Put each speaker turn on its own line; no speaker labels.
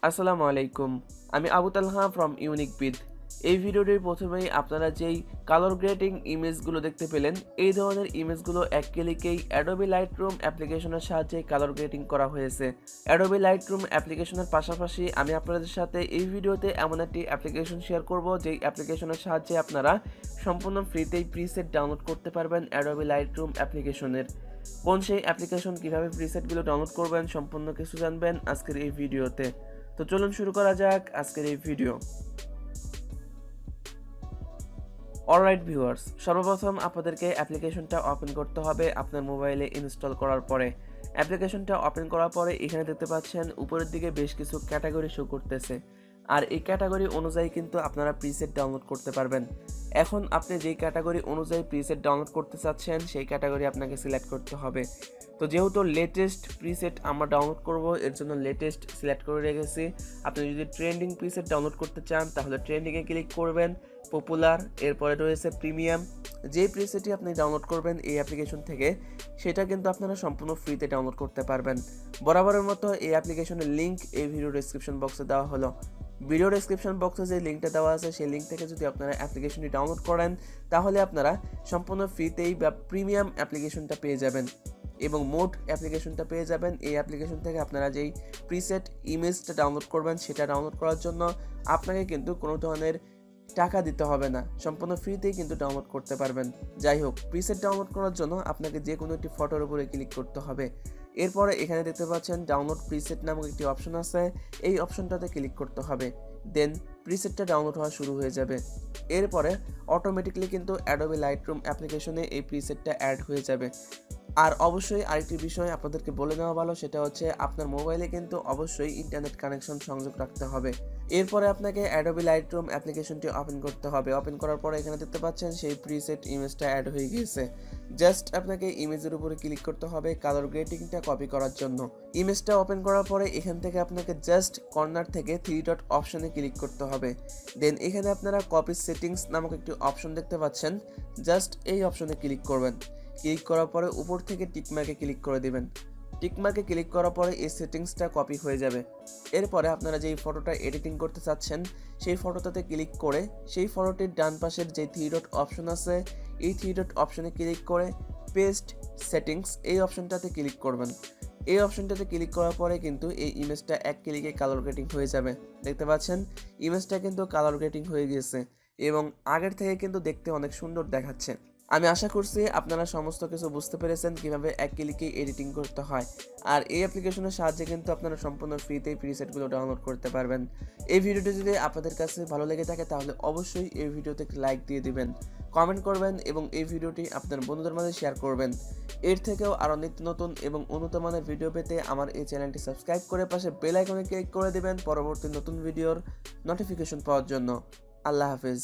আসসালামু আলাইকুম। আমি আবু তালহা ফ্রম UniqueBid। এই ভিডিওটির প্রথমেই আপনারা যেই কালার গ্রেডিং ইমেজগুলো দেখতে পেলেন, এই ধরনের ইমেজগুলো এক ক্লিকেই Adobe Lightroom অ্যাপ্লিকেশনের সাহায্যে কালার গ্রেডিং করা হয়েছে। Adobe Lightroom অ্যাপ্লিকেশনের পাশাপাশি আমি আপনাদের সাথে এই ভিডিওতে এমন একটি অ্যাপ্লিকেশন শেয়ার করব, যেই অ্যাপ্লিকেশনের সাহায্যে আপনারা সম্পূর্ণ ফ্রিতেই প্রিসেট ডাউনলোড করতে পারবেন Adobe Lightroom অ্যাপ্লিকেশনের। কোন সেই অ্যাপ্লিকেশন, কিভাবে প্রিসেটগুলো ডাউনলোড করবেন, সম্পূর্ণ কিছু জানবেন আজকের এই ভিডিওতে। তো চলুন শুরু করা যাক আজকের এই ভিডিও। অলরাইট ভিউয়ার্স, সর্বপ্রথম আপনাদেরকে অ্যাপ্লিকেশনটা ওপেন করতে হবে আপনার মোবাইলে ইনস্টল করার পরে। অ্যাপ্লিকেশনটা ওপেন করার পরে এখানে দেখতে পাচ্ছেন উপরের দিকে বেশ কিছু ক্যাটাগরি শো করতেছে, আর এই ক্যাটাগরি অনুযায়ী কিন্তু আপনারা প্রিসেট ডাউনলোড করতে পারবেন। এখন আপনি যেই ক্যাটাগরি অনুযায়ী প্রিসেট ডাউনলোড করতে চাচ্ছেন সেই ক্যাটাগরি আপনাকে সিলেক্ট করতে হবে। তো যেহেতু লেটেস্ট প্রিসেট আমরা ডাউনলোড করব, এর জন্য লেটেস্ট সিলেক্ট করে রেখেছি। আপনি যদি ট্রেন্ডিং প্রিসেট ডাউনলোড করতে চান তাহলে ট্রেন্ডিংয়ে ক্লিক করবেন, পপুলার, এরপরে রয়েছে প্রিমিয়াম। যেই প্রিসেটই আপনি ডাউনলোড করবেন এই অ্যাপ্লিকেশন থেকে, সেটা কিন্তু আপনারা সম্পূর্ণ ফ্রিতে ডাউনলোড করতে পারবেন। বরাবরের মতো এই অ্যাপ্লিকেশনের লিঙ্ক এই ভিডিও ডেসক্রিপশন বক্সে দেওয়া হলো। ভিডিও ডেসক্রিপশন বক্সে যে লিঙ্কটা দেওয়া আছে সেই লিঙ্ক থেকে যদি আপনারা অ্যাপ্লিকেশনটি ডাউনলোড করেন তাহলে আপনারা সম্পূর্ণ ফ্রিতেই বা প্রিমিয়াম অ্যাপ্লিকেশনটা পেয়ে যাবেন এবং মোড অ্যাপ্লিকেশনটা পেয়ে যাবেন। এই অ্যাপ্লিকেশন থেকে আপনারা যেই প্রিসেট ইমেজটা ডাউনলোড করবেন সেটা ডাউনলোড করার জন্য আপনাকে কিন্তু কোনো ধরনের টাকা দিতে হবে না, সম্পূর্ণ ফ্রিতেই কিন্তু ডাউনলোড করতে পারবেন। যাই হোক, প্রিসেট ডাউনলোড করার জন্য আপনাকে যে কোনো একটি ফটোর উপরে ক্লিক করতে হবে। এরপরে এখানে দেখতে পাচ্ছেন ডাউনলোড প্রিসেট নামক একটি অপশন আছে, এই অপশনটাতে ক্লিক করতে হবে। দেন প্রিসেটটা ডাউনলোড হওয়া শুরু হয়ে যাবে। এরপরে অটোমেটিকলি কিন্তু অ্যাডোবি লাইটরুম অ্যাপ্লিকেশনে এই প্রিসেটটা অ্যাড হয়ে যাবে। আর অবশ্যই আরেকটি বিষয় আপনাদেরকে বলে নেওয়া ভালো, সেটা হচ্ছে আপনার মোবাইলে কিন্তু অবশ্যই ইন্টারনেট কানেকশন সংযোগ রাখতে হবে। এরপরে আপনাকে অ্যাডোবি লাইটরুম অ্যাপ্লিকেশনটি ওপেন করতে হবে। ওপেন করার পরে এখানে দেখতে পাচ্ছেন সেই প্রিসেট ইমেজটা অ্যাড হয়ে গিয়েছে। জাস্ট আপনাকে ইমেজের উপরে ক্লিক করতে হবে কালার গ্রেডিংটা কপি করার জন্য। ইমেজটা ওপেন করার পরে এখান থেকে আপনাকে জাস্ট কর্নার থেকে 3 ডট অপশনে ক্লিক করতে হবে। দেন এখানে আপনারা কপি সেটিংস নামক একটি অপশন দেখতে পাচ্ছেন, জাস্ট এই অপশনে ক্লিক করবেন। ক্লিক করার পরে উপর থেকে টিকমার্কে ক্লিক করে দিবেন। টিকমার্কে ক্লিক করার পরে এই সেটিংসটা কপি হয়ে যাবে। এরপরে আপনারা যেই ফটোটা এডিটিং করতে চাচ্ছেন সেই ফটোটাতে ক্লিক করে সেই ফটোটির ডান পাশের যে 3 ডট অপশন আছে এই 3 ডট অপশনে ক্লিক করে পেস্ট সেটিংস এই অপশনটাতে ক্লিক করবেন। এই অপশনটাতে ক্লিক করার পরে কিন্তু এই ইমেজটা এক ক্লিকে কালার গ্রেডিং হয়ে যাবে। দেখতে পাচ্ছেন ইমেজটা কিন্তু কালার গ্রেডিং হয়ে গিয়েছে এবং আগের থেকে কিন্তু দেখতে অনেক সুন্দর দেখাচ্ছে। আমি আশা করছি আপনারা সমস্ত কিছু বুঝতে পেরেছেন কিভাবে এক ক্লিকে এডিটিং করতে হয়। আর এই অ্যাপ্লিকেশনের সাহায্যে কিন্তু আপনারা সম্পূর্ণ ফ্রিতেই প্রিসেটগুলো ডাউনলোড করতে পারবেন। এই ভিডিওটি যদি আপনাদের কাছে ভালো লেগে থাকে তাহলে অবশ্যই এই ভিডিওতে একটি লাইক দিয়ে দিবেন, কমেন্ট করবেন এবং এই ভিডিওটি আপনার বন্ধুদের মাঝে শেয়ার করবেন। এর থেকেও আরও নিত্য নতুন এবং উন্নত মানের ভিডিও পেতে আমার এই চ্যানেলটি সাবস্ক্রাইব করে পাশে বেল আইকনে ক্লিক করে দিবেন পরবর্তী নতুন ভিডিওর নোটিফিকেশন পাওয়ার জন্য। আল্লাহ হাফেজ।